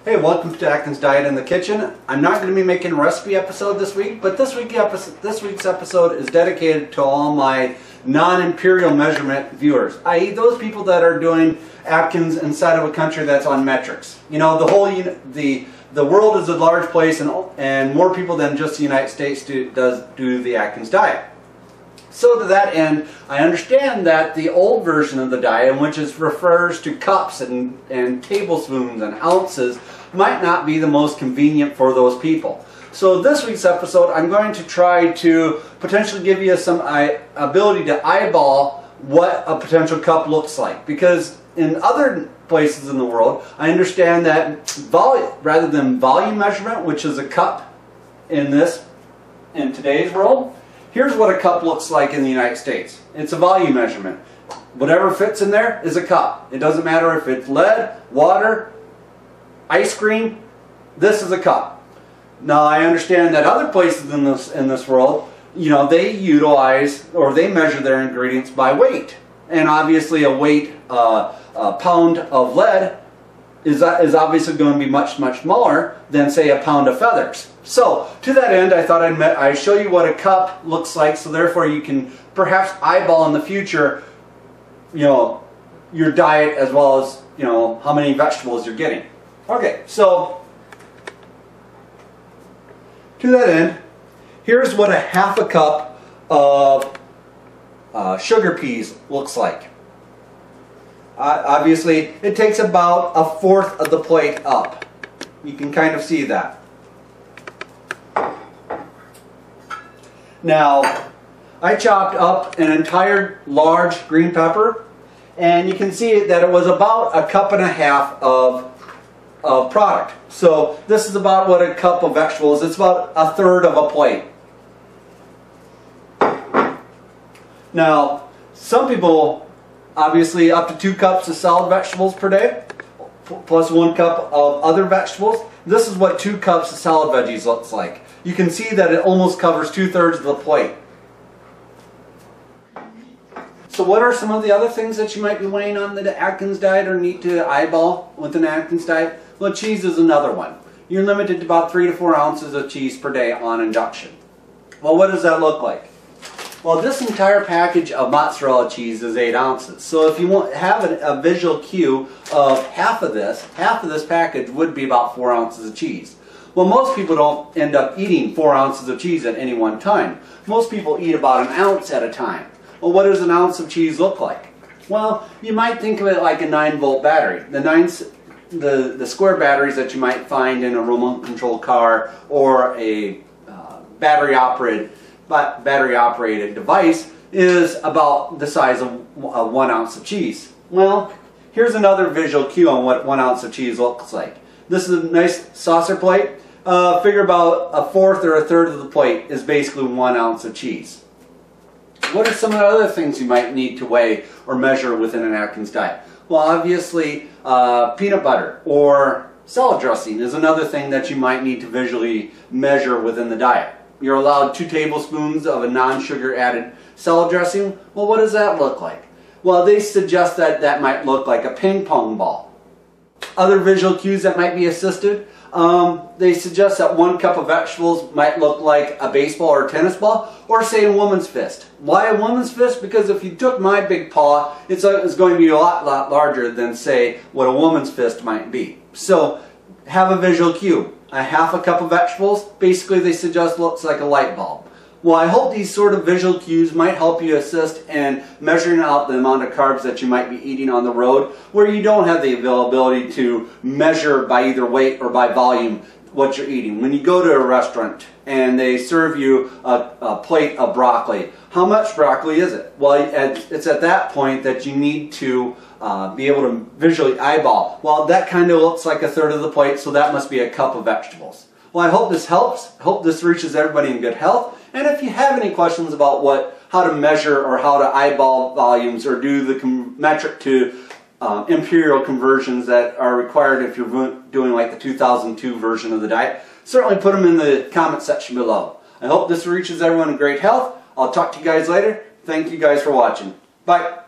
Hey, welcome to Atkins Diet in the Kitchen. I'm not going to be making a recipe episode this week, but this week's episode is dedicated to all my non-Imperial measurement viewers, i.e. those people that are doing Atkins inside of a country that's on metrics. You know, the world is a large place, and more people than just the United States do the Atkins diet. So to that end, I understand that the old version of the diet, which refers to cups and tablespoons and ounces, might not be the most convenient for those people. So this week's episode, I'm going to try to potentially give you some ability to eyeball what a potential cup looks like. Because in other places in the world, I understand that rather than volume measurement, which is a cup in today's world, here's what a cup looks like in the United States. It's a volume measurement. Whatever fits in there is a cup. It doesn't matter if it's lead, water, ice cream, this is a cup. Now I understand that other places in this world, you know, they utilize or they measure their ingredients by weight. And obviously a pound of lead is obviously going to be much smaller than, say, a pound of feathers. So to that end, I thought I'd show you what a cup looks like, so therefore you can perhaps eyeball in the future, you know, your diet as well as, you know, how many vegetables you're getting. Okay, so to that end, here's what a half a cup of sugar peas looks like. Obviously, it takes about a fourth of the plate up. You can kind of see that. Now, I chopped up an entire large green pepper, and you can see that it was about a cup and a half of product. So this is about what a cup of vegetables, it's about a third of a plate. Now, some people, obviously up to 2 cups of solid vegetables per day, plus 1 cup of other vegetables. This is what 2 cups of salad veggies looks like. You can see that it almost covers 2/3 of the plate. So what are some of the other things that you might be weighing on the Atkins diet or need to eyeball with an Atkins diet? Well, cheese is another one. You're limited to about 3 to 4 ounces of cheese per day on induction. Well, what does that look like? Well, this entire package of mozzarella cheese is 8 ounces. So if you have a visual cue of half of this package would be about 4 ounces of cheese. Well, most people don't end up eating 4 ounces of cheese at any one time. Most people eat about 1 ounce at a time. Well, what does 1 ounce of cheese look like? Well, you might think of it like a 9-volt battery. The square batteries that you might find in a remote-controlled car or a battery-operated device is about the size of 1 ounce of cheese. Well, here's another visual cue on what 1 ounce of cheese looks like. This is a nice saucer plate. Figure about a fourth or a third of the plate is basically 1 ounce of cheese. What are some of the other things you might need to weigh or measure within an Atkins diet? Well, obviously, peanut butter or salad dressing is another thing that you might need to visually measure within the diet. You're allowed 2 tablespoons of a non-sugar added salad dressing. Well, what does that look like? Well, they suggest that that might look like a ping pong ball. Other visual cues that might be assisted, they suggest that 1 cup of vegetables might look like a baseball or a tennis ball, or say a woman's fist. Why a woman's fist? Because if you took my big paw, it's going to be a lot larger than, say, what a woman's fist might be. So have a visual cue. A half a cup of vegetables, basically they suggest looks like a light bulb. Well, I hope these sort of visual cues might help you assist in measuring out the amount of carbs that you might be eating on the road where you don't have the availability to measure by either weight or by volume what you're eating. When you go to a restaurant and they serve you a plate of broccoli, how much broccoli is it? Well, it's at that point that you need to be able to visually eyeball. Well, that kind of looks like a third of the plate, so that must be a cup of vegetables. Well, I hope this helps. I hope this reaches everybody in good health. And if you have any questions about how to measure or how to eyeball volumes or do the metric to Imperial conversions that are required if you're doing like the 2002 version of the diet, certainly put them in the comment section below. I hope this reaches everyone in great health. I'll talk to you guys later. Thank you guys for watching. Bye.